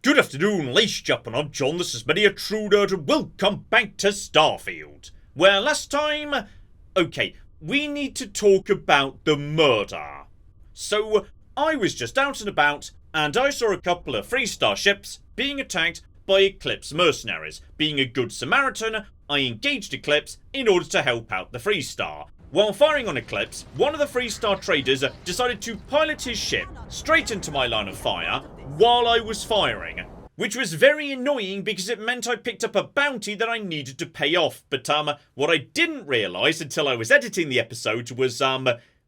Good afternoon, ladies and gentlemen, John, this is Many a True Nerd, and welcome back to Starfield. Where last time... Okay, we need to talk about the murder. So, I was just out and about, and I saw a couple of 3-star ships being attacked by Eclipse mercenaries. Being a good Samaritan, I engaged Eclipse in order to help out the 3-star. While firing on Eclipse, one of the 3-star traders decided to pilot his ship straight into my line of fire while I was firing, which was very annoying because it meant I picked up a bounty that I needed to pay off. But what I didn't realise until I was editing the episode was,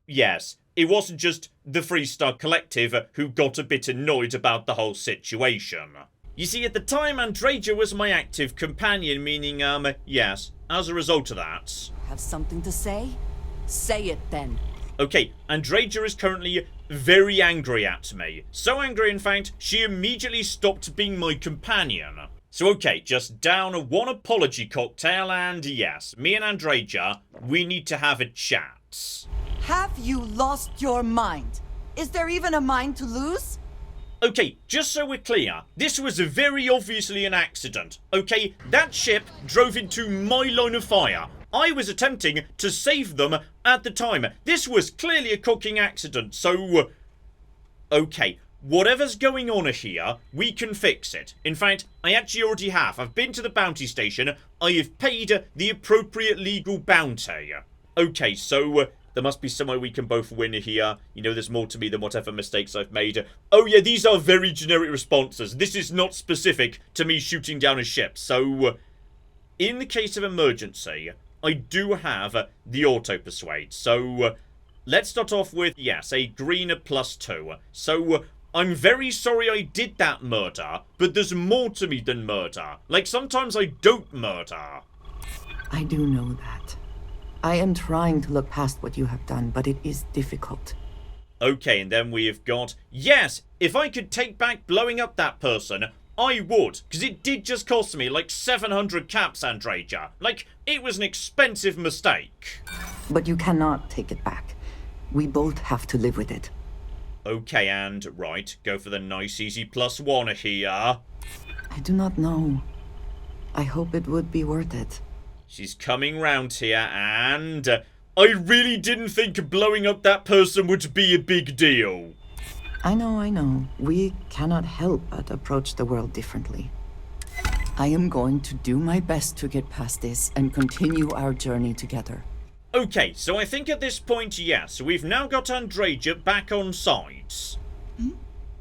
yes, it wasn't just the 3-star collective who got a bit annoyed about the whole situation. You see, at the time, Andreja was my active companion, meaning, yes, as a result of that... Have something to say? Say it then. Okay, Andreja is currently very angry at me. So angry, in fact, she immediately stopped being my companion. So okay, just down one apology cocktail and yes, me and Andreja, we need to have a chat. Have you lost your mind? Is there even a mind to lose? Okay, just so we're clear, this was very obviously an accident. Okay, that ship drove into my line of fire. I was attempting to save them at the time. This was clearly a cooking accident, so... Okay, whatever's going on here, we can fix it. In fact, I actually already have. I've been to the bounty station. I have paid the appropriate legal bounty. Okay, so... there must be somewhere we can both win here. You know, there's more to me than whatever mistakes I've made. Oh yeah, these are very generic responses. This is not specific to me shooting down a ship. So, in the case of emergency, I do have the auto-persuade. So, let's start off with, yes, a green +2. So, I'm very sorry I did that murder, but there's more to me than murder. Like, sometimes I don't murder. I do know that. I am trying to look past what you have done, but it is difficult. Okay, and then we've got... Yes, if I could take back blowing up that person, I would. Because it did just cost me like 700 caps, Andreja. Like, it was an expensive mistake. But you cannot take it back. We both have to live with it. Okay, and right, go for the nice easy +1 here. I do not know. I hope it would be worth it. She's coming round here, and I really didn't think blowing up that person would be a big deal. I know. We cannot help but approach the world differently. I am going to do my best to get past this and continue our journey together. Okay, so I think at this point, yes, we've now got Andreja back on sides.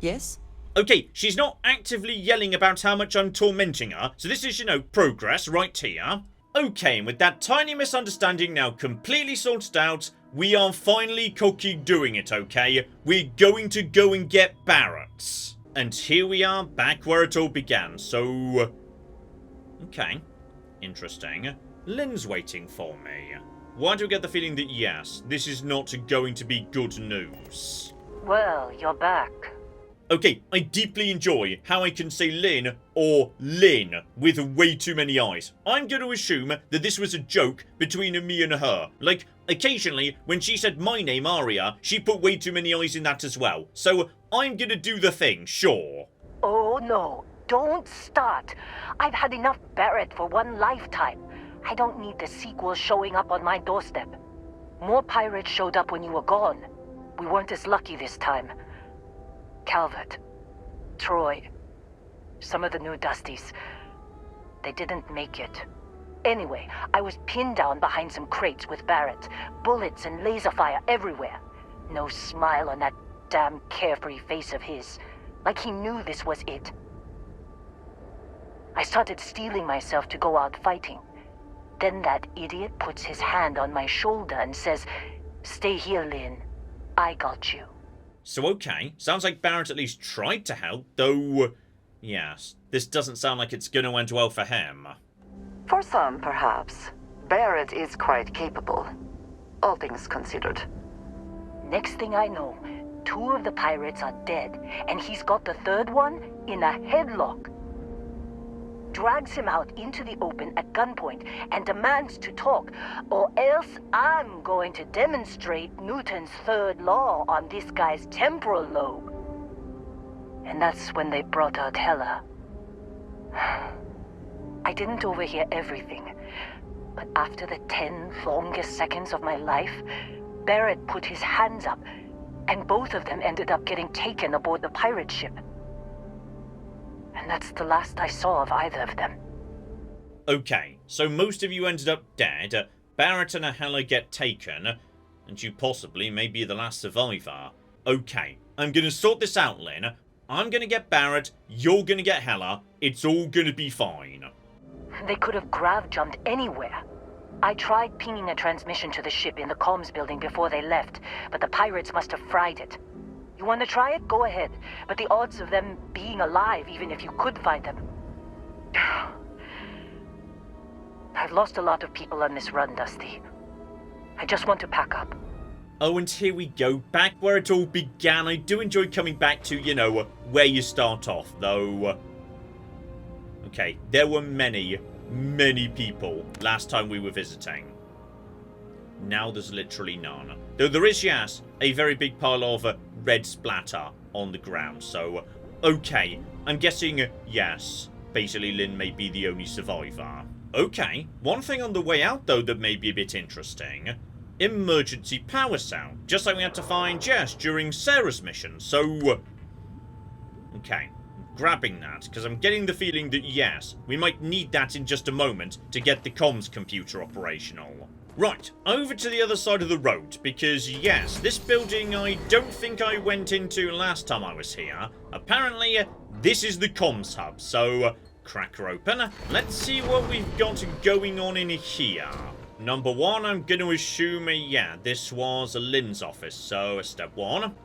Yes? Okay, she's not actively yelling about how much I'm tormenting her, so this is, you know, progress right here. Okay, and with that tiny misunderstanding now completely sorted out, we are finally cooking doing it, okay? We're going to go and get Barrett. And here we are, back where it all began, so... Okay, interesting. Lynn's waiting for me. Why do I get the feeling that, yes, this is not going to be good news? Well, you're back. Okay, I deeply enjoy how I can say Lynn or Lynn with way too many eyes. I'm going to assume that this was a joke between me and her. Like, occasionally, when she said my name, Aria, she put way too many eyes in that as well. So, I'm going to do the thing, sure. Oh no, don't start. I've had enough Barrett for one lifetime. I don't need the sequel showing up on my doorstep. More pirates showed up when you were gone. We weren't as lucky this time. Calvert, Troy, some of the new Dusties, they didn't make it. Anyway, I was pinned down behind some crates with Barrett, bullets and laser fire everywhere. No smile on that damn carefree face of his, like he knew this was it. I started steeling myself to go out fighting. Then that idiot puts his hand on my shoulder and says, "Stay here, Lynn. I got you." So okay, sounds like Barrett at least tried to help, though... Yes, this doesn't sound like it's gonna end well for him. For some, perhaps. Barrett is quite capable, all things considered. Next thing I know, 2 of the pirates are dead, and he's got the 3rd one in a headlock. Drags him out into the open at gunpoint and demands to talk, or else I'm going to demonstrate Newton's 3rd law on this guy's temporal lobe. And that's when they brought out Hela. I didn't overhear everything, but after the 10 longest seconds of my life, Barrett put his hands up, and both of them ended up getting taken aboard the pirate ship. And that's the last I saw of either of them. Okay, so most of you ended up dead, Barrett and Hela get taken, and you possibly may be the last survivor. Okay, I'm gonna sort this out, Lynn. I'm gonna get Barrett, you're gonna get Hela, it's all gonna be fine. They could have grav-jumped anywhere. I tried pinging a transmission to the ship in the comms building before they left, but the pirates must have fried it. You want to try it? Go ahead. But the odds of them being alive, even if you could find them... I've lost a lot of people on this run, Dusty. I just want to pack up. Oh, and here we go, back where it all began. I do enjoy coming back to, you know, where you start off, though. Okay, there were many people last time we were visiting. Now there's literally none. Though there is, yes, a very big pile of red splatter on the ground. So, okay, I'm guessing, yes, basically Lynn may be the only survivor. Okay, one thing on the way out, though, that may be a bit interesting. Emergency power cell. Just like we had to find Jess during Sarah's mission. So, okay, grabbing that, because I'm getting the feeling that, yes, we might need that in just a moment to get the comms computer operational. Right, over to the other side of the road, because, yes, this building I don't think I went into last time I was here. Apparently, this is the comms hub, so crack her open. Let's see what we've got going on in here. Number one, I'm going to assume, yeah, this was Lynn's office, so step one.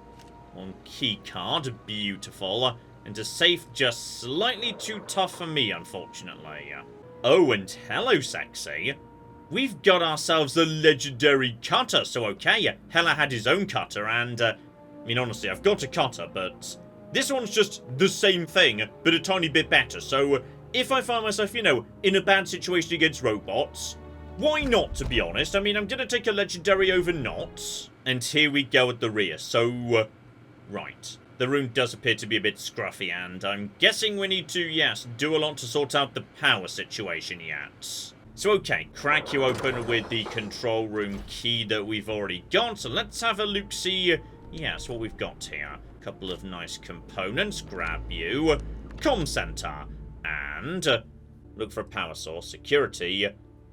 On key card, beautiful. And a safe just slightly too tough for me, unfortunately. Oh, and hello, sexy. We've got ourselves a legendary cutter, so okay, Hela had his own cutter, and, I mean, honestly, I've got a cutter, but this one's just the same thing, but a tiny bit better, so if I find myself, you know, in a bad situation against robots, why not, to be honest? I mean, I'm gonna take a legendary over not. And here we go at the rear, so, right. The room does appear to be a bit scruffy, and I'm guessing we need to, yes, do a lot to sort out the power situation yet. So, okay, crack you open with the control room key that we've already got. So let's have a look-see, yes, what we've got here. A couple of nice components. Grab you. Comm center. And look for a power source. Security.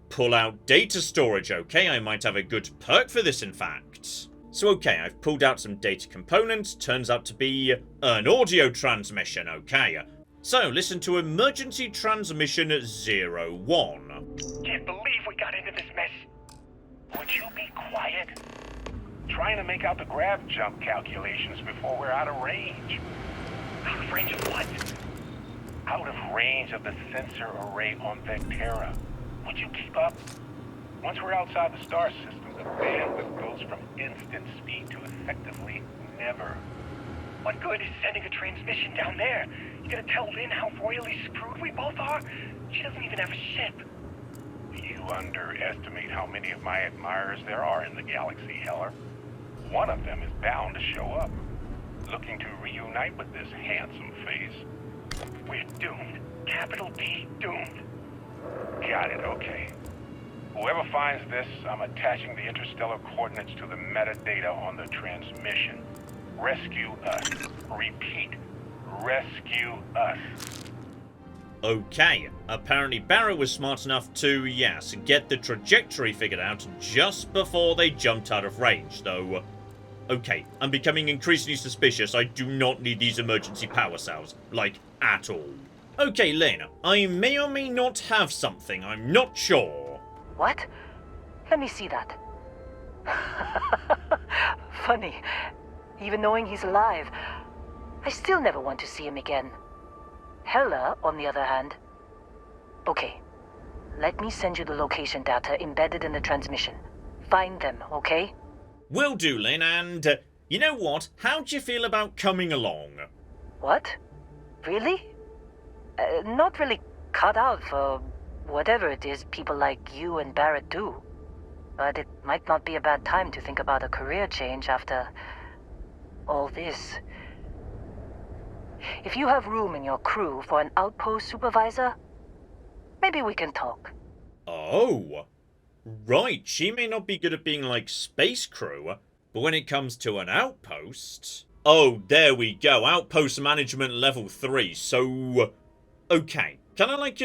Pull out data storage. Okay, I might have a good perk for this, in fact. So, okay, I've pulled out some data components. Turns out to be an audio transmission. Okay. So, listen to emergency transmission 01. Can't believe we got into this mess. Would you be quiet? Trying to make out the grav jump calculations before we're out of range. Out of range of what? Out of range of the sensor array on Vectera. Would you keep up? Once we're outside the star system, the bandwidth goes from instant speed to effectively never. What good is sending a transmission down there? You gonna tell Lynn how royally screwed we both are? She doesn't even have a ship. You underestimate how many of my admirers there are in the galaxy, Heller. One of them is bound to show up, looking to reunite with this handsome face. We're doomed. Capital D, doomed. Got it, okay. Whoever finds this, I'm attaching the interstellar coordinates to the metadata on the transmission. Rescue us. Repeat. Rescue us. Okay, apparently Barrett was smart enough to, yes, get the trajectory figured out just before they jumped out of range, though. Okay, I'm becoming increasingly suspicious. I do not need these emergency power cells, like, at all. Okay, Lena, I may or may not have something, I'm not sure. What? Let me see that. Funny. Even knowing he's alive, I still never want to see him again. Hela, on the other hand... Okay. Let me send you the location data embedded in the transmission. Find them, okay? Will do, Lynn, and... you know what? How'd you feel about coming along? What? Really? Not really cut out for whatever it is people like you and Barrett do. But it might not be a bad time to think about a career change after... all this. If you have room in your crew for an outpost supervisor, maybe we can talk. Oh, right. She may not be good at being like space crew, but when it comes to an outpost... Oh, there we go. Outpost management level 3. So, okay. Can I, like,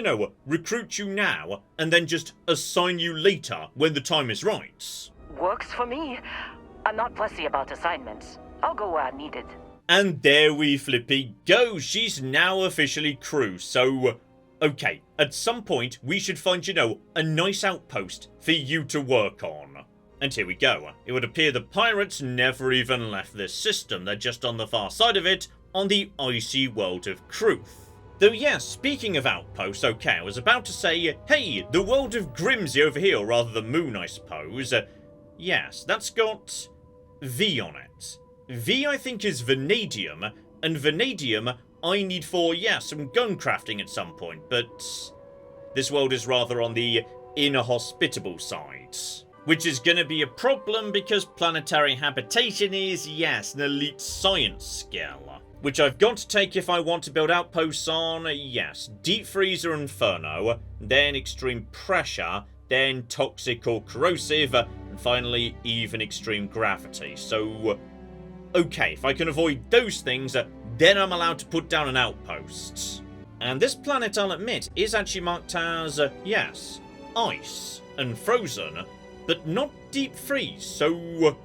recruit you now and then just assign you later when the time is right? Works for me. I'm not fussy about assignments. I'll go where I'm needed. And there we flippy go. She's now officially crew. So, okay. At some point, we should find, a nice outpost for you to work on. And here we go. It would appear the pirates never even left this system. They're just on the far side of it, on the icy world of Kruth. Though yes, speaking of outposts, okay, I was about to say, hey, the world of Grimsey over here, or rather the moon, I suppose. Yes, that's got V on it. V, I think, is vanadium, and vanadium I need for, some gun crafting at some point, but this world is rather on the inhospitable side. Which is going to be a problem because planetary habitation is, an elite science skill. Which I've got to take if I want to build outposts on, Deep Freezer Inferno, then Extreme Pressure, then Toxic or Corrosive, and finally even Extreme Gravity. So, okay, if I can avoid those things, then I'm allowed to put down an outpost. And this planet, I'll admit, is actually marked as, ice and frozen, but not deep freeze, so...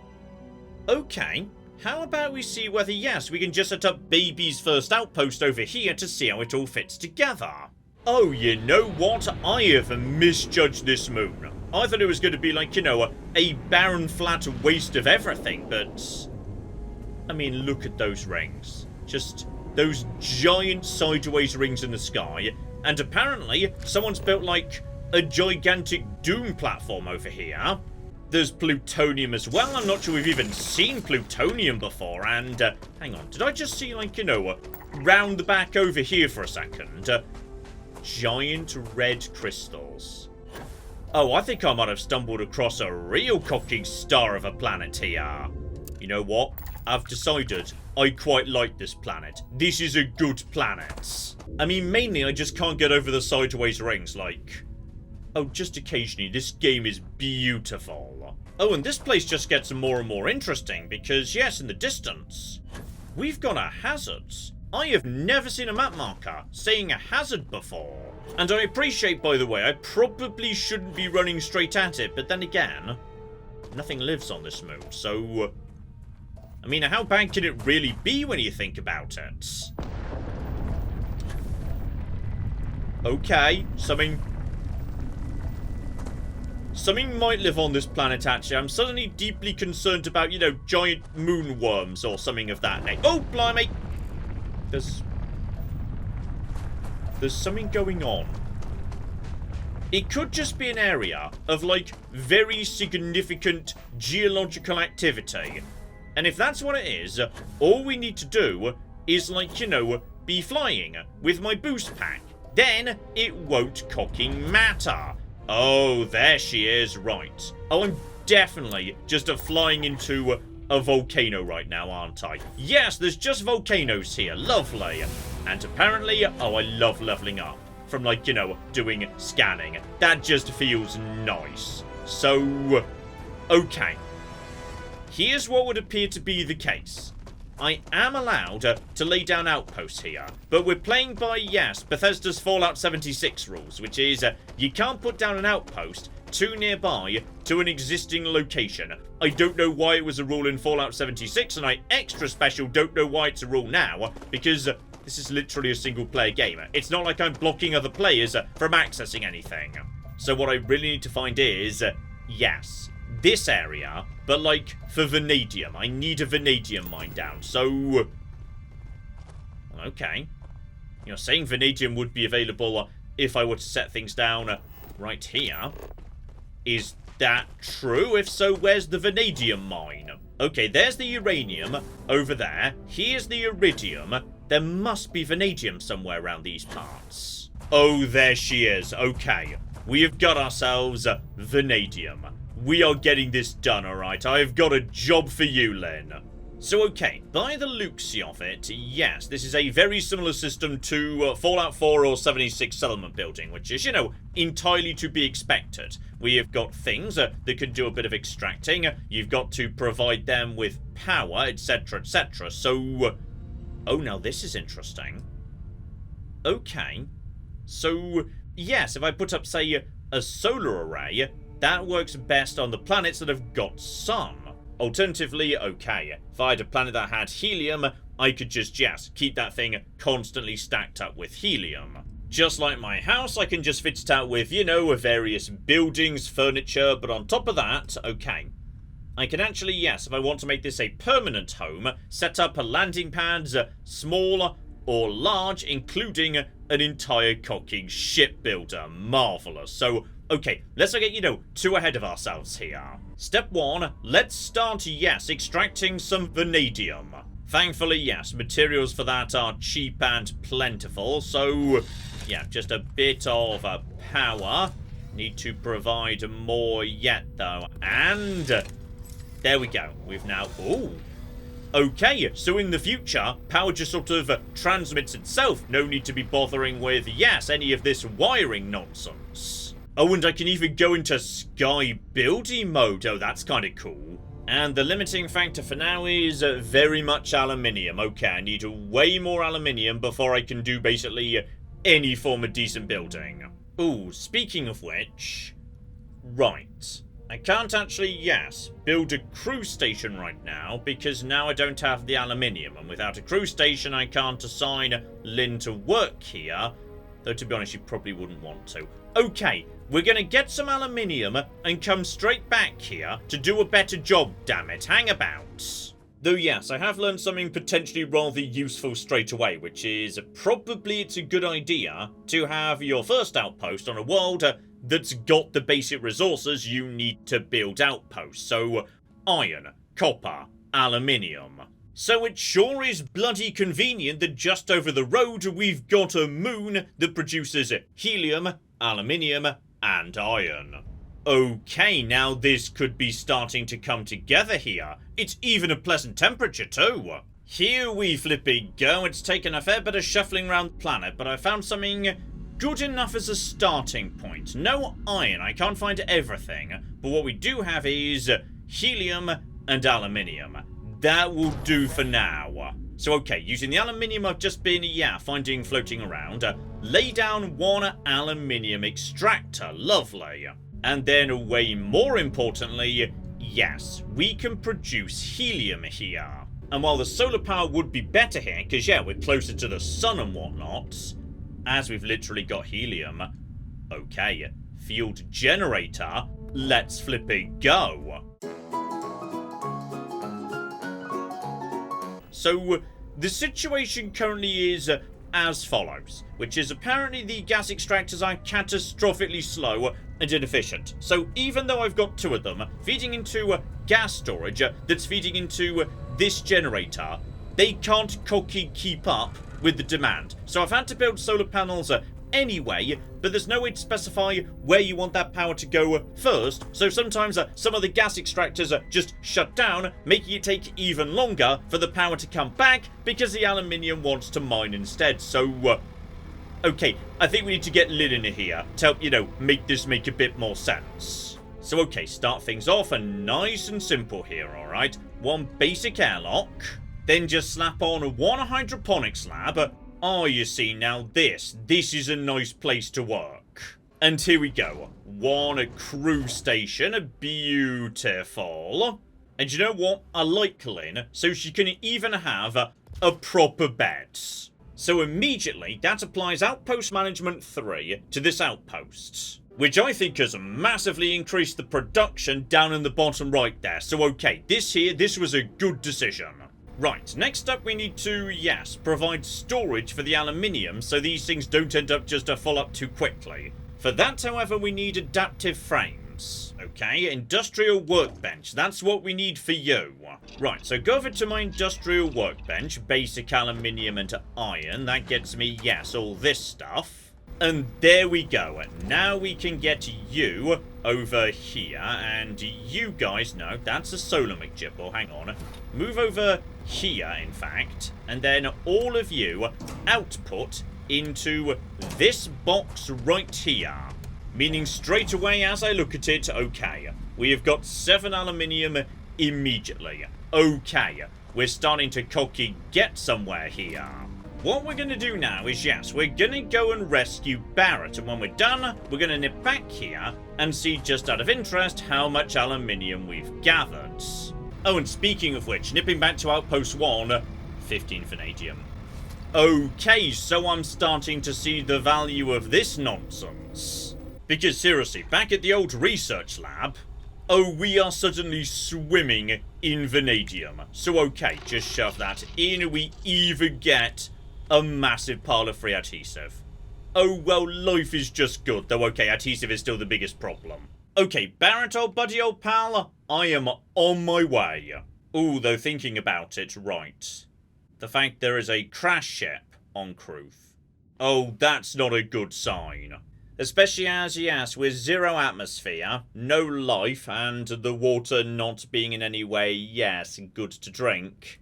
Okay. How about we see whether, we can just set up baby's first outpost over here to see how it all fits together. Oh, you know what? I have misjudged this moon. I thought it was going to be like, a barren flat waste of everything, but... I mean, look at those rings. Just those giant sideways rings in the sky. And apparently, someone's built, like, a gigantic Doom platform over here. There's plutonium as well. I'm not sure we've even seen plutonium before. And, hang on. Did I just see, like, round the back over here for a second? Giant red crystals. Oh, I think I might have stumbled across a real cocking star of a planet here. You know what? I've decided I quite like this planet. This is a good planet. I mean, mainly I just can't get over the sideways rings, like... Oh, just occasionally. This game is beautiful. Oh, and this place just gets more and more interesting because, in the distance, we've got a hazard. I have never seen a map marker saying a hazard before. And I appreciate, by the way, I probably shouldn't be running straight at it, but then again, nothing lives on this moon, so... I mean, how bad can it really be when you think about it? Okay, something might live on this planet, actually. I'm suddenly deeply concerned about, giant moon worms or something of that nature. Oh, blimey! There's something going on. It could just be an area of, like, very significant geological activity. And if that's what it is, all we need to do is, like, be flying with my boost pack. Then it won't cocking matter. Oh, there she is, right. Oh, I'm definitely just flying into a volcano right now, aren't I? Yes, there's just volcanoes here. Lovely. And apparently, oh, I love leveling up. From, like, doing scanning. That just feels nice. So, okay. Here's what would appear to be the case. I am allowed to lay down outposts here, but we're playing by, Bethesda's Fallout 76 rules, which is you can't put down an outpost too nearby to an existing location. I don't know why it was a rule in Fallout 76, and I extra special don't know why it's a rule now, because this is literally a single-player game. It's not like I'm blocking other players from accessing anything. So what I really need to find is, this area, but, like, for vanadium. I need a vanadium mine down, so... Okay. Saying vanadium would be available if I were to set things down right here. Is that true? If so, where's the vanadium mine? Okay, there's the uranium over there. Here's the iridium. There must be vanadium somewhere around these parts. Oh, there she is. Okay. We have got ourselves vanadium. We are getting this done, alright? I've got a job for you, Lynn. So okay, by the looks of it, yes, this is a very similar system to Fallout 4 or 76 settlement building, which is, you know, entirely to be expected. We have got things that can do a bit of extracting, you've got to provide them with power, etc, etc, so... oh, now this is interesting. Okay, so, yes, if I put up, say, a solar array, that works best on the planets that have got sun. Alternatively, okay, if I had a planet that had helium, I could just, yes, keep that thing constantly stacked up with helium. Just like my house, I can just fit it out with, you know, various buildings, furniture, but on top of that, okay, I can actually, yes, if I want to make this a permanent home, set up landing pads, small or large, including an entire cocking shipbuilder. Marvellous. So, okay, let's not get, you know, too ahead of ourselves here. Step 1, let's start, yes, extracting some vanadium. Thankfully, yes, materials for that are cheap and plentiful, so, yeah, just a bit of power. Need to provide more yet, though. And there we go. We've now... ooh. Okay, so in the future, power just sort of transmits itself. No need to be bothering with, yes, any of this wiring nonsense. Oh, and I can even go into sky building mode. Oh, that's kind of cool. And the limiting factor for now is very much aluminium. Okay, I need way more aluminium before I can do basically any form of decent building. Ooh, speaking of which... right. I can't actually, yes, build a crew station right now because now I don't have the aluminium. And without a crew station, I can't assign Lynn to work here. Though, to be honest, you probably wouldn't want to. Okay, we're going to get some aluminium and come straight back here to do a better job, damn it. Hang about. Though, yes, I have learned something potentially rather useful straight away, which is probably it's a good idea to have your first outpost on a world that's got the basic resources you need to build outposts. So, iron, copper, aluminium. So it sure is bloody convenient that just over the road we've got a moon that produces helium, aluminium, and iron. Okay, now this could be starting to come together here. It's even a pleasant temperature too. Here we flipping go. It's taken a fair bit of shuffling around the planet, but I found something good enough as a starting point. No iron, I can't find everything, but what we do have is helium and aluminium. That will do for now. So okay, using the aluminium I've just been, finding floating around, lay down one aluminium extractor. Lovely. And then, way more importantly, yes, we can produce helium here. And while the solar power would be better here, because we're closer to the sun and whatnot, as we've literally got helium, okay, field generator, let's flip it go. So, the situation currently is as follows, which is apparently the gas extractors are catastrophically slow and inefficient. So even though I've got two of them feeding into gas storage that's feeding into this generator, they can't keep up with the demand. So I've had to build solar panels anyway, but there's no way to specify where you want that power to go first, so sometimes some of the gas extractors just shut down, making it take even longer for the power to come back because the aluminium wants to mine instead. So, okay, I think we need to get Lynn in here to help, make this make a bit more sense. So, okay, start things off and nice and simple here, alright? One basic airlock, then just slap on one hydroponics lab. Oh, you see, now this is a nice place to work. And here we go. One crew station, beautiful. And you know what? I like Lynn, so she can even have a proper bed. So immediately, that applies Outpost Management 3 to this outpost, which I think has massively increased the production down in the bottom right there. So okay, this was a good decision. Right, next up we need to, provide storage for the aluminium so these things don't end up just full up too quickly. For that, however, we need adaptive frames. Okay, industrial workbench, that's what we need for you. Right, so go over to my industrial workbench, basic aluminium and iron, that gets me, all this stuff. And there we go, now we can get you over here, and you guys, no, that's a solar McGibble, hang on. Move over here, in fact, and then all of you output into this box right here. Meaning straight away as I look at it, okay, we have got 7 aluminium immediately. Okay, we're starting to cocky get somewhere here. What we're going to do now is, yes, we're going to go and rescue Barrett, and when we're done, we're going to nip back here and see, just out of interest, how much aluminium we've gathered. Oh, and speaking of which, nipping back to Outpost 1, 15 vanadium. Okay, so I'm starting to see the value of this nonsense. Because seriously, back at the old research lab, oh, we are suddenly swimming in vanadium. So okay, just shove that in, we even get a massive pile of free adhesive. Oh, well, life is just good, though okay, adhesive is still the biggest problem. Okay, Barrett, old buddy, old pal, I am on my way. Ooh, though thinking about it, right. The fact there is a crash ship en route. Oh, that's not a good sign. Especially as, yes, with 0 atmosphere, no life, and the water not being in any way, yes, good to drink.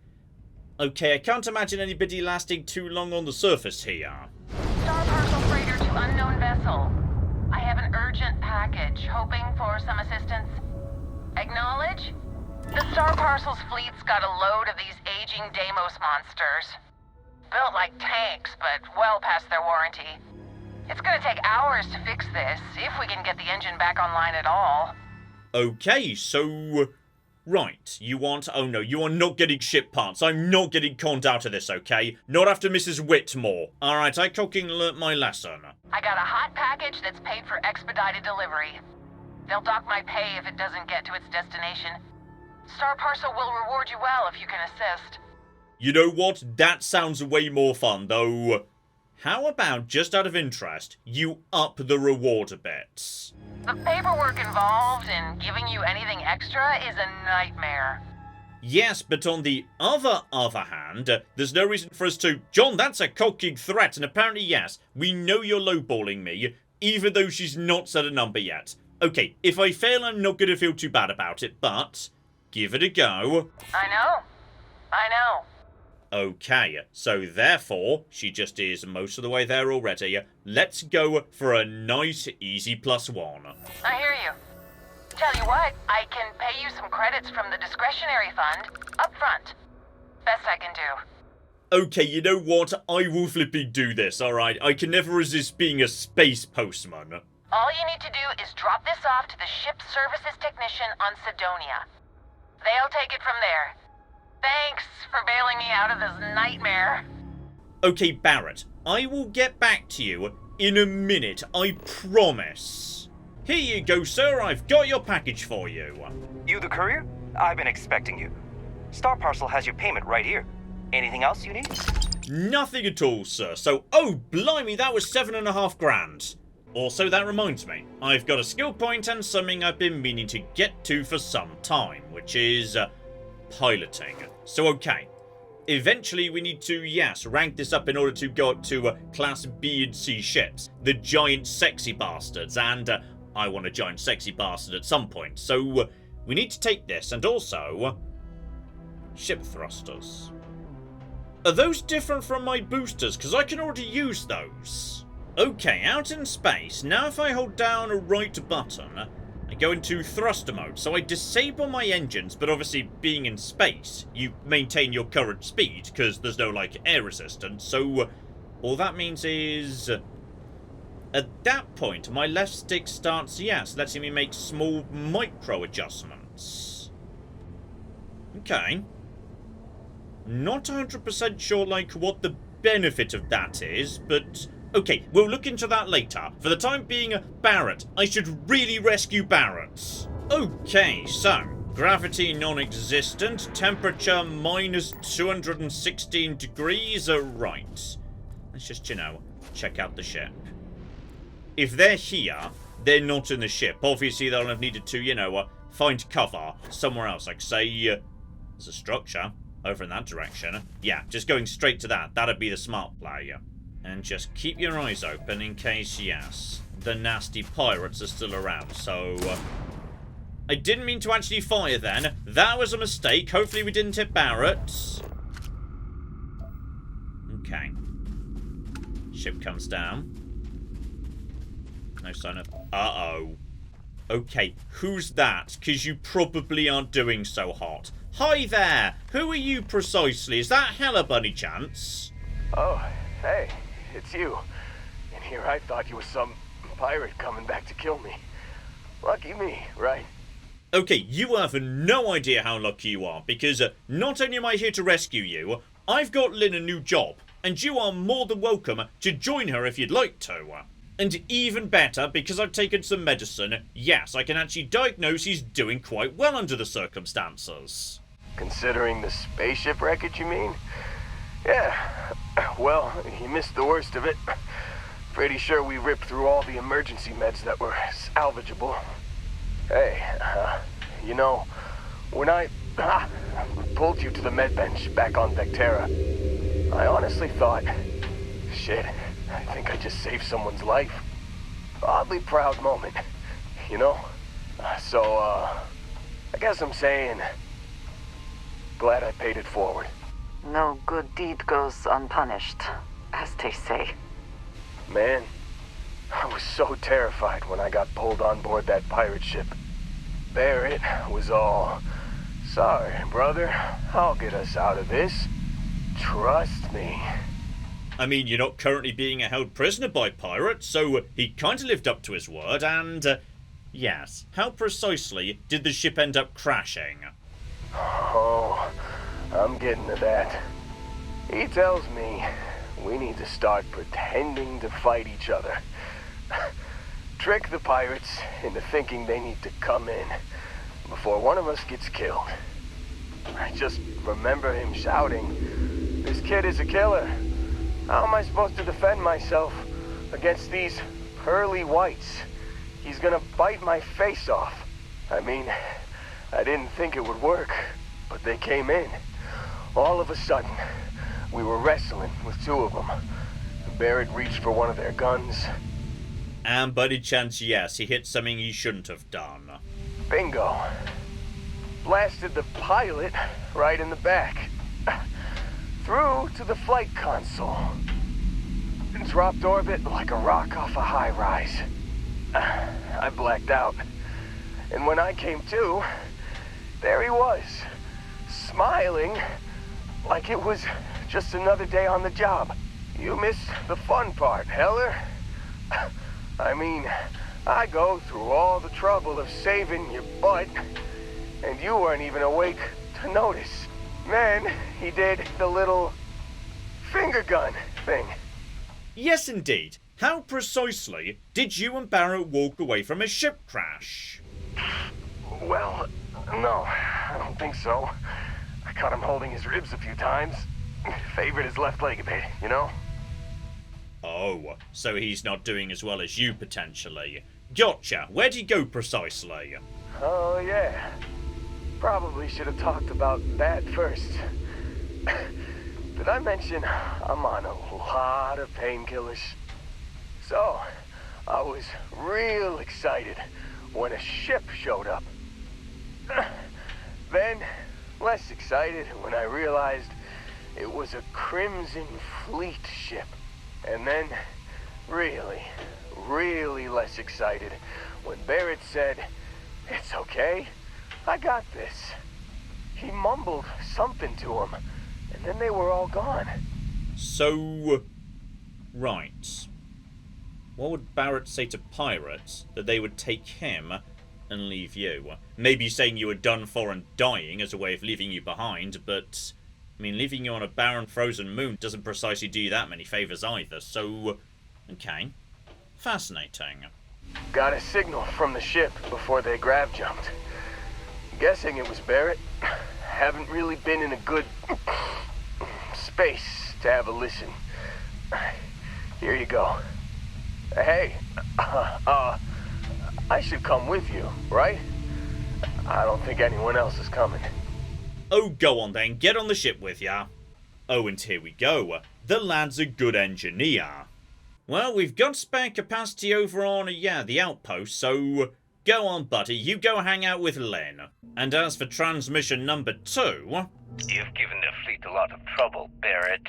Okay, I can't imagine anybody lasting too long on the surface here. Star Parcel freighter to unknown vessel. I have an urgent package, hoping for some assistance. Acknowledge? The Star Parcel's fleet's got a load of these aging Deimos monsters. Built like tanks, but well past their warranty. It's gonna take hours to fix this, if we can get the engine back online at all. Okay, so... Right, you want... Oh no, you are not getting ship parts. I'm not getting conned out of this, okay? Not after Mrs. Whitmore. Alright, I cooking learnt my lesson. I got a hot package that's paid for expedited delivery. They'll dock my pay if it doesn't get to its destination. Star Parcel will reward you well if you can assist. You know what? That sounds way more fun, though. How about, just out of interest, you up the reward a bit? The paperwork involved in giving you anything extra is a nightmare. Yes, but on the other hand, there's no reason for us to... John, that's a cocking threat, and apparently, yes, we know you're lowballing me, even though she's not said a number yet. Okay, if I fail, I'm not going to feel too bad about it, but give it a go. I know. Okay, so therefore, she just is most of the way there already. Let's go for a nice, easy +1. I hear you. Tell you what, I can pay you some credits from the discretionary fund up front. Best I can do. Okay, you know what? I will flipping do this, alright? I can never resist being a space postman. All you need to do is drop this off to the ship services technician on Sidonia. They'll take it from there. Thanks for bailing me out of this nightmare. Okay, Barrett, I will get back to you in a minute, I promise. Here you go, sir, I've got your package for you. You the courier? I've been expecting you. Star Parcel has your payment right here. Anything else you need? Nothing at all, sir, so, oh, blimey, that was 7.5 grand. Also, that reminds me, I've got a skill point and something I've been meaning to get to for some time, which is piloting. So, okay, eventually we need to, yes, rank this up in order to go up to Class B and C ships, the giant sexy bastards, and I want a giant sexy bastard at some point, so we need to take this, and also ship thrusters. Are those different from my boosters? Because I can already use those. Okay, out in space. Now if I hold down a right button, I go into thruster mode. So I disable my engines, but obviously being in space, you maintain your current speed because there's no, like, air resistance. So all that means is... at that point, my left stick starts, yes, letting me make small micro adjustments. Okay. Not 100% sure, like, what the benefit of that is, but... okay, we'll look into that later. For the time being, Barrett. I should really rescue Barrett. Okay, so... gravity non-existent. Temperature minus 216 degrees. Right. Let's just, you know, check out the ship. If they're here, they're not in the ship. Obviously, they'll have needed to, you know, find cover somewhere else. Like, say, there's a structure over in that direction. Yeah, just going straight to that. That'd be the smart play. And just keep your eyes open in case, yes, the nasty pirates are still around. So, I didn't mean to actually fire then. That was a mistake. Hopefully we didn't hit Barrett. Okay. Ship comes down. No sign of... Uh-oh. Okay, who's that? Because you probably aren't doing so hot. Hi there! Who are you precisely? Is that Hella Bunny Chance? Oh, hey, it's you. And here I thought you was some pirate coming back to kill me. Lucky me, right? Okay, you have no idea how lucky you are, because not only am I here to rescue you, I've got Lynn a new job, and you are more than welcome to join her if you'd like to. And even better, because I've taken some medicine, yes, I can actually diagnose he's doing quite well under the circumstances. Considering the spaceship wreckage, you mean? Yeah, well, you missed the worst of it. Pretty sure we ripped through all the emergency meds that were salvageable. Hey, you know, when I pulled you to the med bench back on Vectera, I honestly thought, shit, I think I just saved someone's life. Oddly proud moment, you know? So, I guess I'm saying, glad I paid it forward. No good deed goes unpunished, as they say. Man, I was so terrified when I got pulled on board that pirate ship. Barrett was all, sorry, brother, I'll get us out of this. Trust me. I mean, you're not currently being held prisoner by pirates, so he kind of lived up to his word, and, yes, how precisely did the ship end up crashing? Oh, I'm getting to that. He tells me we need to start pretending to fight each other. Trick the pirates into thinking they need to come in before one of us gets killed. I just remember him shouting, "This kid is a killer. How am I supposed to defend myself against these pearly whites? He's gonna bite my face off." I mean, I didn't think it would work, but they came in. All of a sudden, we were wrestling with two of them. Barrett reached for one of their guns. And Buddy Chance, yes, he hit something he shouldn't have done. Bingo. Blasted the pilot right in the back. Through to the flight console. And dropped orbit like a rock off a high rise. I blacked out. And when I came to, there he was, smiling like it was just another day on the job. You missed the fun part, Heller. I mean, I go through all the trouble of saving your butt, and you weren't even awake to notice. Then he did the little finger gun thing. Yes, indeed. How precisely did you and Barrett walk away from a ship crash? Well, no, I don't think so. I caught him holding his ribs a few times. Favored his left leg a bit, you know? Oh, so he's not doing as well as you, potentially. Gotcha. Where'd he go, precisely? Oh, yeah. Probably should have talked about that first. Did I mention I'm on a lot of painkillers? So, I was real excited when a ship showed up. Then, less excited when I realized it was a Crimson Fleet ship. And then, really, really less excited when Barrett said, "It's okay, I got this." He mumbled something to him, and then they were all gone. So, right. What would Barrett say to pirates that they would take him and leave you? Maybe saying you were done for and dying as a way of leaving you behind, but I mean, leaving you on a barren frozen moon doesn't precisely do you that many favors either, so okay. Fascinating. Got a signal from the ship before they grav jumped. Guessing it was Barrett. Haven't really been in a good space to have a listen. Here you go. Hey, I should come with you, right? I don't think anyone else is coming. Oh, go on then, get on the ship with ya. Oh, and here we go. The lad's a good engineer. Well, we've got spare capacity over on, the outpost, so go on, buddy, you go hang out with Lynn. And as for transmission number 2... You've given the fleet a lot of trouble, Barrett.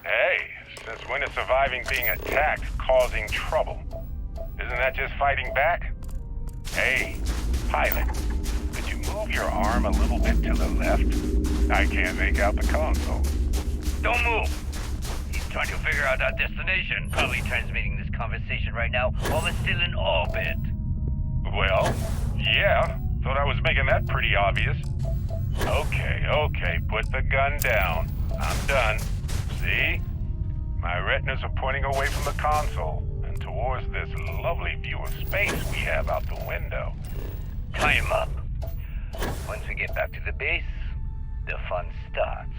Hey, since when is surviving being attacked causing trouble? Isn't that just fighting back? Hey, pilot, could you move your arm a little bit to the left? I can't make out the console. Don't move. He's trying to figure out our destination. Probably transmitting this conversation right now while we're still in orbit. Well, yeah. Thought I was making that pretty obvious. Okay, put the gun down. I'm done. See? My retinas are pointing away from the console and towards this lovely view of space we have out the window. Tie him up. Once we get back to the base, the fun starts.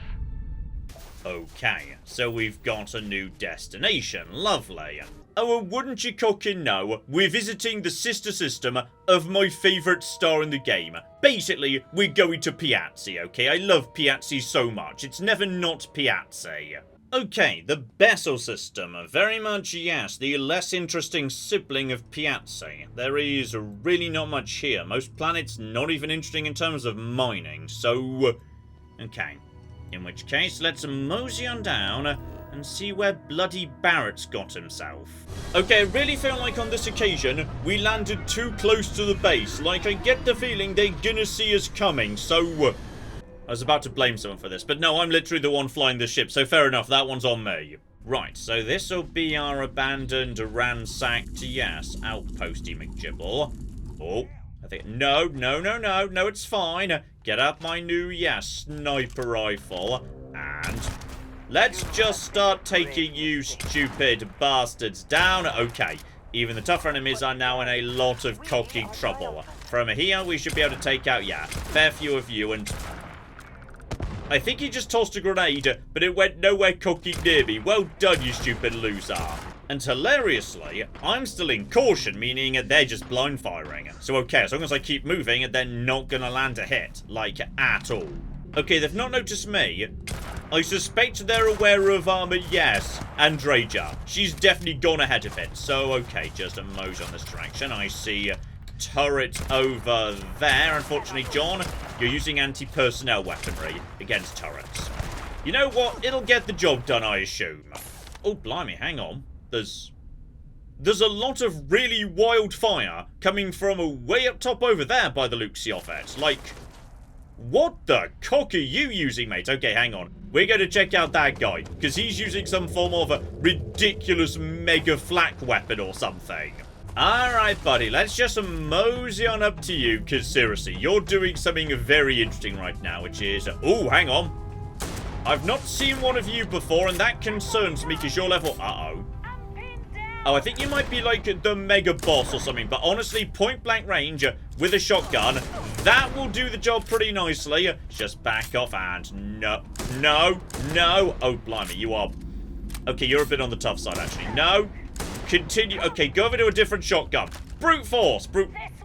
Okay, so we've got a new destination. Lovely. Oh, and wouldn't you cockin' know, we're visiting the sister system of my favourite star in the game. Basically, we're going to Piazzi, okay? I love Piazzi so much. It's never not Piazzi. Okay, the Bessel system. Very much, yes, the less interesting sibling of Piazzi. There is really not much here. Most planets not even interesting in terms of mining, so... Okay. In which case, let's mosey on down and see where bloody Barrett's got himself. Okay, I really feel like on this occasion, we landed too close to the base. Like, I get the feeling they're gonna see us coming, so... I was about to blame someone for this, but no, I'm literally the one flying the ship, so fair enough, that one's on me. Right, so this'll be our abandoned, ransacked, yes, outposty McGibble. Oh, I think... No, it's fine. Get out my new, yes, sniper rifle, and... let's just start taking you stupid bastards down. Okay, even the tougher enemies are now in a lot of cocky trouble. From here, we should be able to take out, yeah, fair few of you, and... I think he just tossed a grenade, but it went nowhere cocky near me. Well done, you stupid loser. And hilariously, I'm still in caution, meaning they're just blind firing. So okay, as long as I keep moving, they're not gonna land a hit. Like, at all. Okay, they've not noticed me. I suspect they're aware of, yes, Andreja. She's definitely gone ahead of it. So, okay, just a mose on this direction. I see turret over there. Unfortunately, John, you're using anti-personnel weaponry against turrets. You know what? It'll get the job done, I assume. Oh, blimey, hang on. There's a lot of really wild fire coming from way up top over there by the looks of it. Like... what the cock are you using, mate? Okay, hang on. We're going to check out that guy, because he's using some form of a ridiculous mega flak weapon or something. Alright, buddy, let's just mosey on up to you, because seriously, you're doing something very interesting right now, which is... oh, hang on. I've not seen one of you before, and that concerns me, because you're level... uh-oh. Oh, I think you might be like the mega boss or something, but honestly, point blank range with a shotgun, that will do the job pretty nicely. Just back off and no. Oh, blimey, you are... okay, you're a bit on the tough side, actually. No. Continue. Okay, go over to a different shotgun. Brute force.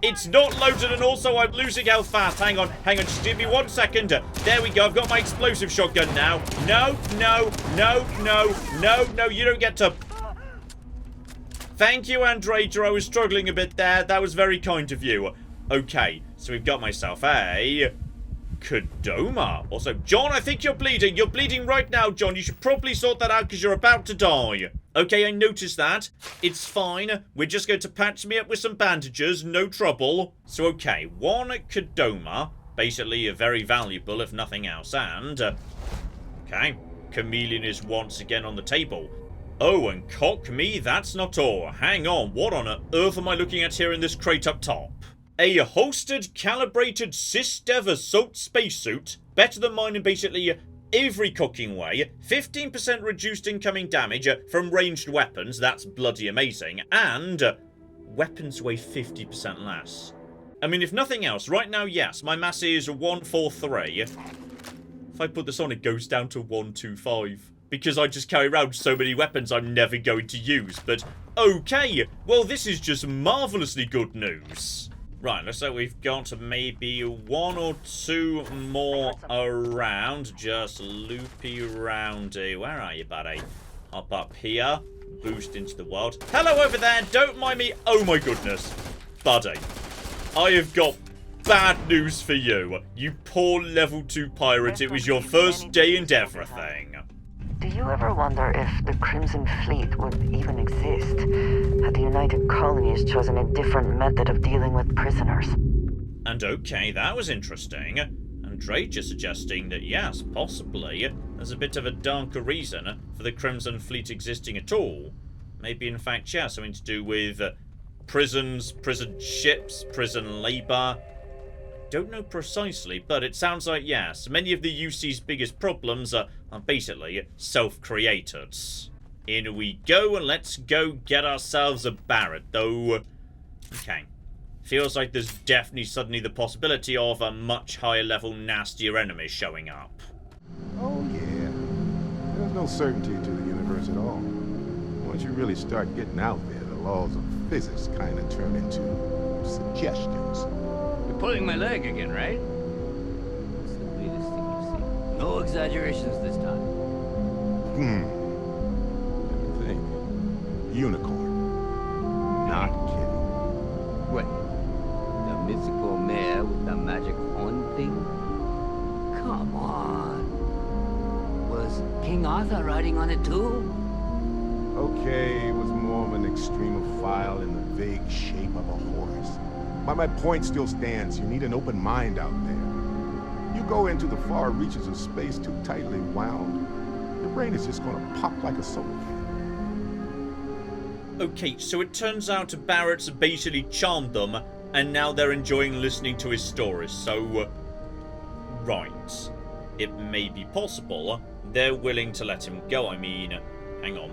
It's not loaded, and also I'm losing health fast. Hang on. Just give me 1 second. There we go. I've got my explosive shotgun now. No. You don't get to... thank you, Andreja. I was struggling a bit there. That was very kind of you. Okay, so we've got myself a... Kodoma. Also, John, I think you're bleeding. You're bleeding right now, John. You should probably sort that out because you're about to die. Okay, I noticed that. It's fine. We're just going to patch me up with some bandages. No trouble. So, okay, one Kodoma. Basically, very valuable, if nothing else. And, okay, Chameleon is once again on the table. Oh, and cock me, that's not all. Hang on, what on earth am I looking at here in this crate up top? A holstered, calibrated SysDev assault spacesuit. Better than mine in basically every cocking way. 15% reduced incoming damage from ranged weapons. That's bloody amazing. And weapons weigh 50% less. I mean, if nothing else, right now, yes, my mass is 143. If I put this on, it goes down to 125. Because I just carry around so many weapons I'm never going to use. But, okay, well, this is just marvellously good news. Right, looks like we've got maybe 1 or 2 more around. Just loopy roundy. Where are you, buddy? Hop up here. Boost into the world. Hello over there. Don't mind me. Oh, my goodness. Buddy, I have got bad news for you. You poor level 2 pirate. It was your first day and everything. Do you ever wonder if the Crimson Fleet would even exist had the United Colonies chosen a different method of dealing with prisoners? And okay, that was interesting. Andreja suggesting that yes, possibly, there's a bit of a darker reason for the Crimson Fleet existing at all. Maybe in fact, yeah, something to do with prisons, prison ships, prison labour. Don't know precisely, but it sounds like yes, many of the UC's biggest problems are basically self-created. In we go, and let's go get ourselves a Barrett, though. Okay. Feels like there's definitely suddenly the possibility of a much higher level, nastier enemy showing up. Oh yeah. There's no certainty to the universe at all. Once you really start getting out there, the laws of physics kind of turn into suggestions. You're pulling my leg again, right? What's the weirdest thing you've seen? No exaggerations this time. Let me think. Unicorn. Not kidding. What? The mythical mare with the magic horn thing? Come on. Was King Arthur riding on it too? Okay, it was more of an extremophile in the vague shape of a horse. But my point still stands. You need an open mind out there. You go into the far reaches of space too tightly wound, your brain is just gonna pop like a soda can. Okay, so it turns out Barrett's basically charmed them, and now they're enjoying listening to his stories, so... right. It may be possible they're willing to let him go. I mean, hang on.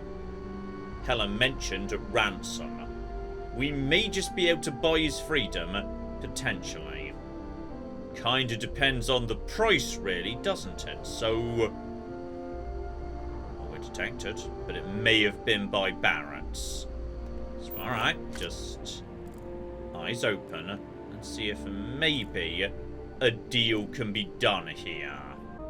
Helen mentioned ransom. We may just be able to buy his freedom, potentially. Kinda depends on the price, really, doesn't it? So... well, we're detected, but it may have been by Barrett's. So, alright, just... eyes open, and see if maybe a deal can be done here.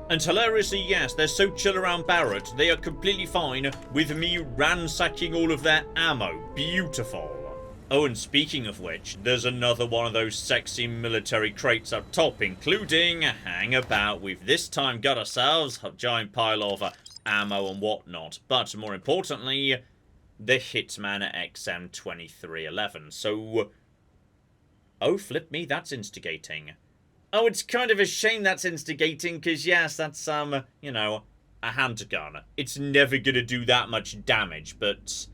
And hilariously, yes, they're so chill around Barrett, they are completely fine with me ransacking all of their ammo. Beautiful. Oh, and speaking of which, there's another one of those sexy military crates up top, including, hang about, we've this time got ourselves a giant pile of ammo and whatnot. But more importantly, the Hitman XM2311. So, oh, flip me, that's instigating. Oh, it's kind of a shame that's instigating, because yes, that's, you know, a handgun. It's never gonna do that much damage, but...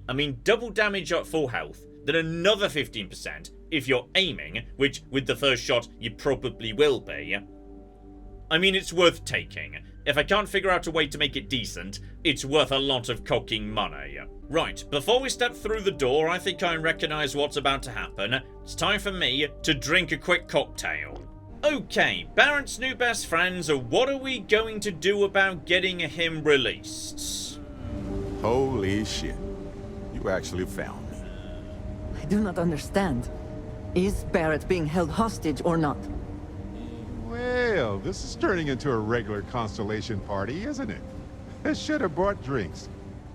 I mean, double damage at full health, then another 15% if you're aiming, which with the first shot you probably will be. I mean, it's worth taking. If I can't figure out a way to make it decent, it's worth a lot of cocking money. Right, before we step through the door, I think I recognise what's about to happen. It's time for me to drink a quick cocktail. Okay, Barrett's new best friends, what are we going to do about getting him released? Holy shit. You actually found me. I do not understand. Is Barrett being held hostage or not? Well, this is turning into a regular Constellation party, isn't it? I should have brought drinks.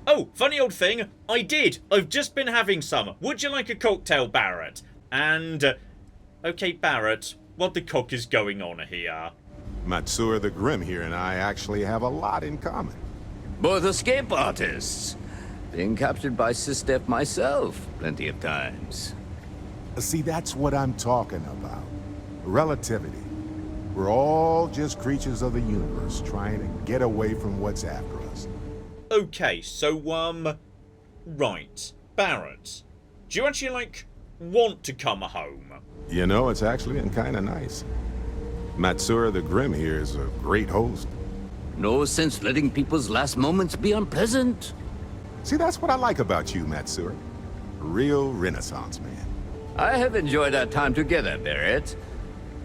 Oh, funny old thing, I did. I've just been having some. Would you like a cocktail, Barrett? And, okay, Barrett, what the cock is going on here? Matsura the Grim here and I actually have a lot in common. Both escape artists. Being captured by Sistef myself, plenty of times. See, that's what I'm talking about. Relativity. We're all just creatures of the universe trying to get away from what's after us. Okay, so, right. Barrett, do you actually, like, want to come home? You know, it's actually been kinda nice. Matsura the Grim here is a great host. No sense letting people's last moments be unpleasant. See, that's what I like about you, Matsura. A real Renaissance man. I have enjoyed our time together, Barrett.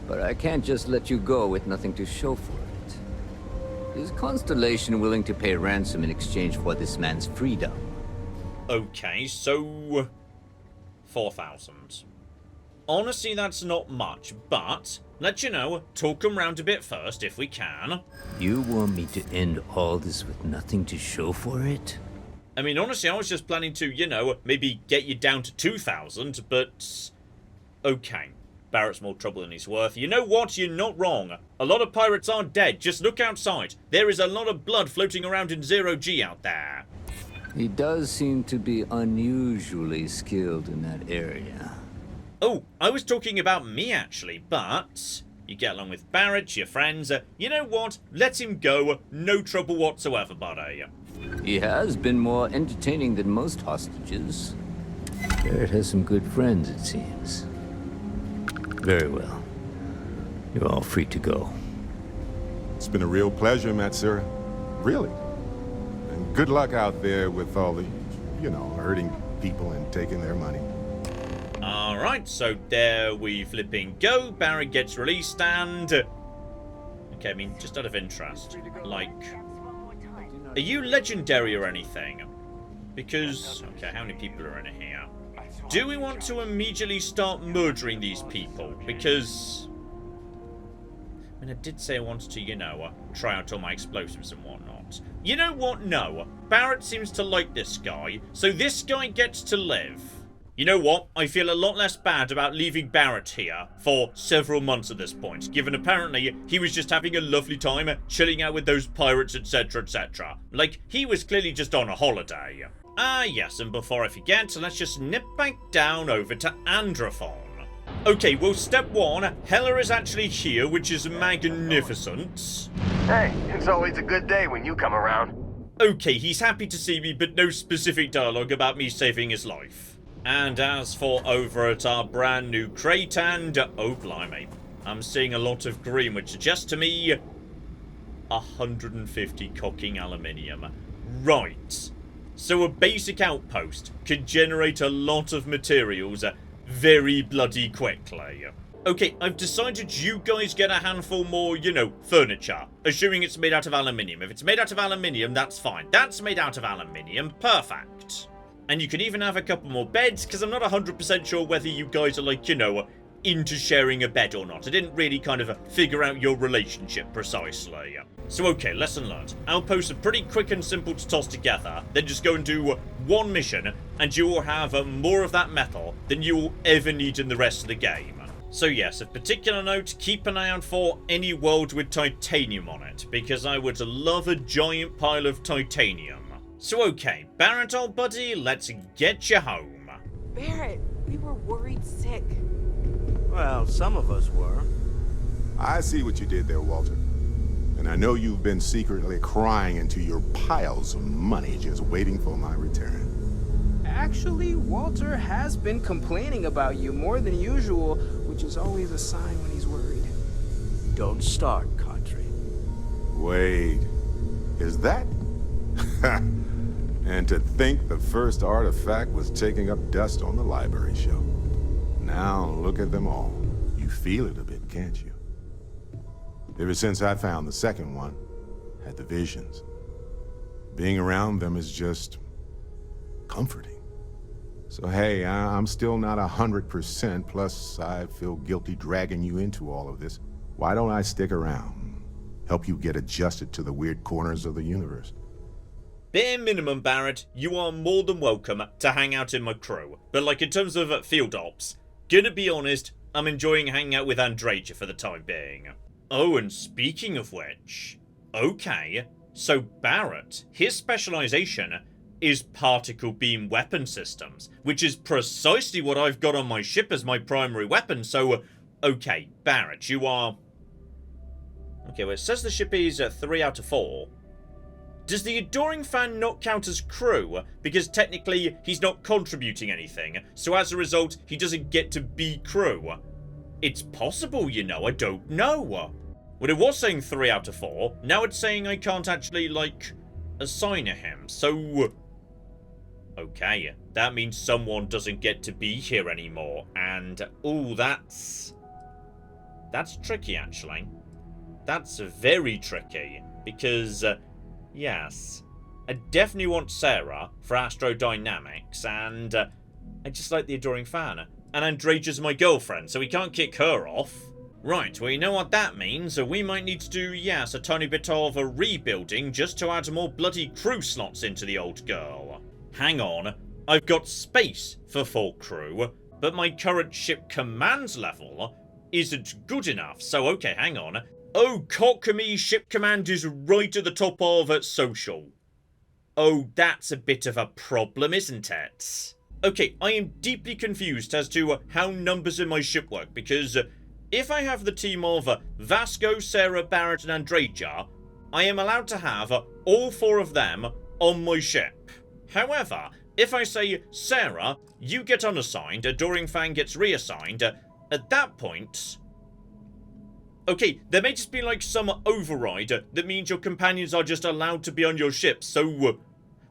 But I can't just let you go with nothing to show for it. Is Constellation willing to pay ransom in exchange for this man's freedom? Okay, so... 4,000. Honestly, that's not much, but... let you know, talk him round a bit first, if we can. You want me to end all this with nothing to show for it? I mean, honestly, I was just planning to, you know, maybe get you down to 2,000, but... okay. Barrett's more trouble than he's worth. You know what? You're not wrong. A lot of pirates are dead. Just look outside. There is a lot of blood floating around in 0G out there. He does seem to be unusually skilled in that area. Oh, I was talking about me actually, but you get along with Barrett, your friends. You know what? Let him go. No trouble whatsoever, buddy. He has been more entertaining than most hostages. Barrett has some good friends, it seems. Very well. You're all free to go. It's been a real pleasure, Vectera. Really. And good luck out there with all the, hurting people and taking their money. Alright, so there we flipping go. Barrett gets released and... Okay, I mean, just out of interest. Like... Are you legendary or anything? Because... Okay, how many people are in here? Do we want to immediately start murdering these people? Because... I mean, I did say I wanted to, try out all my explosives and whatnot. You know what? No. Barrett seems to like this guy, so this guy gets to live. You know what? I feel a lot less bad about leaving Barrett here for several months at this point, given apparently he was just having a lovely time chilling out with those pirates, etc, etc. Like, he was clearly just on a holiday. Ah, yes, and before I forget, let's just nip back down over to Andreja. Okay, well, step one, Hella is actually here, which is magnificent. Hey, it's always a good day when you come around. Okay, he's happy to see me, but no specific dialogue about me saving his life. And as for over at our brand new crate and... Oh, blimey. I'm seeing a lot of green, which suggests to me... 150 cocking aluminium. Right. So a basic outpost can generate a lot of materials very bloody quickly. Okay, I've decided you guys get a handful more, furniture. Assuming it's made out of aluminium. If it's made out of aluminium, that's fine. That's made out of aluminium. Perfect. And you can even have a couple more beds, because I'm not 100% sure whether you guys are, like, into sharing a bed or not. I didn't really kind of figure out your relationship precisely. So, okay, lesson learned. Outposts are pretty quick and simple to toss together. Then just go and do one mission, and you will have more of that metal than you will ever need in the rest of the game. So yes, of particular note, keep an eye out for any world with titanium on it, because I would love a giant pile of titanium. So okay, Barrett, old buddy, let's get you home. Barrett, we were worried sick. Well, some of us were. I see what you did there, Walter. And I know you've been secretly crying into your piles of money just waiting for my return. Actually, Walter has been complaining about you more than usual, which is always a sign when he's worried. Don't start, Country. Wait, is that? And to think the first artifact was taking up dust on the library shelf. Now look at them all. You feel it a bit, can't you? Ever since I found the second one, had the visions. Being around them is just comforting. So hey, I'm still not 100%, plus I feel guilty dragging you into all of this. Why don't I stick around? Help you get adjusted to the weird corners of the universe. Bare minimum, Barrett, you are more than welcome to hang out in my crew. But like in terms of field ops, gonna be honest, I'm enjoying hanging out with Andreja for the time being. Oh, and speaking of which, okay, so Barrett, his specialization is particle beam weapon systems, which is precisely what I've got on my ship as my primary weapon, so, okay, Barrett, you are... Okay, well, it says the ship is 3 out of 4. Does the Adoring Fan not count as crew? Because technically, he's not contributing anything, so as a result, he doesn't get to be crew. It's possible, I don't know. Well, it was saying 3 out of 4, now it's saying I can't actually, like, assign him, so... Okay, that means someone doesn't get to be here anymore, and... ooh, that's tricky, actually. That's very tricky, because... yes, I definitely want Sarah for astrodynamics, and I just like the Adoring Fan. And Andreja's my girlfriend, so we can't kick her off. Right, well, you know what that means. We might need to do, yes, a tiny bit of a rebuilding just to add more bloody crew slots into the old girl. Hang on, I've got space for 4 crew, but my current ship command level isn't good enough. So, okay, hang on. Oh, Cockamy ship command is right at the top of social. Oh, that's a bit of a problem, isn't it? Okay, I am deeply confused as to how numbers in my ship work, because if I have the team of Vasco, Sarah, Barrett, and Andreja, I am allowed to have all 4 of them on my ship. However, if I say, Sarah, you get unassigned, Adoring Fang gets reassigned, at that point... Okay, there may just be like some override that means your companions are just allowed to be on your ship, so...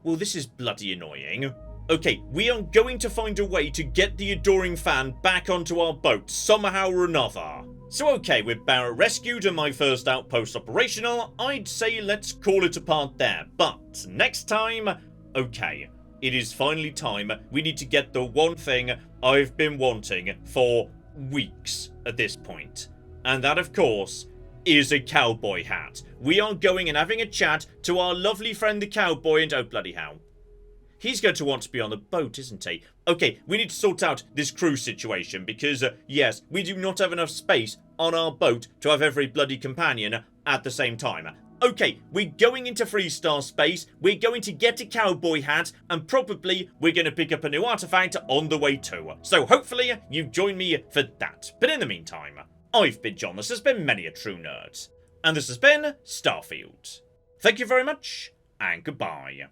well, this is bloody annoying. Okay, we are going to find a way to get the Adoring Fan back onto our boat, somehow or another. So okay, with Barrett rescued and my first outpost operational, I'd say let's call it a part there. But next time, okay, it is finally time. We need to get the one thing I've been wanting for weeks at this point. And that, of course, is a cowboy hat. We are going and having a chat to our lovely friend the cowboy, and oh bloody hell. He's going to want to be on the boat, isn't he? Okay, we need to sort out this crew situation because, yes, we do not have enough space on our boat to have every bloody companion at the same time. Okay, we're going into Freestar space, we're going to get a cowboy hat, and probably we're going to pick up a new artifact on the way too. So hopefully you join me for that. But in the meantime, I've been John, this has been Many a True Nerd, and this has been Starfield. Thank you very much, and goodbye.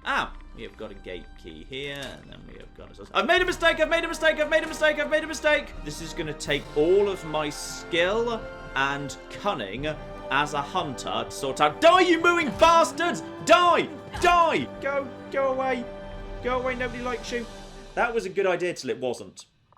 Ah, we have got a gate key here, and then we have got... I've made a mistake, I've made a mistake, I've made a mistake, I've made a mistake! This is going to take all of my skill and cunning as a hunter to sort out... Die, you mooing bastards! Die! Die! Go away. Go away, nobody likes you. That was a good idea till it wasn't.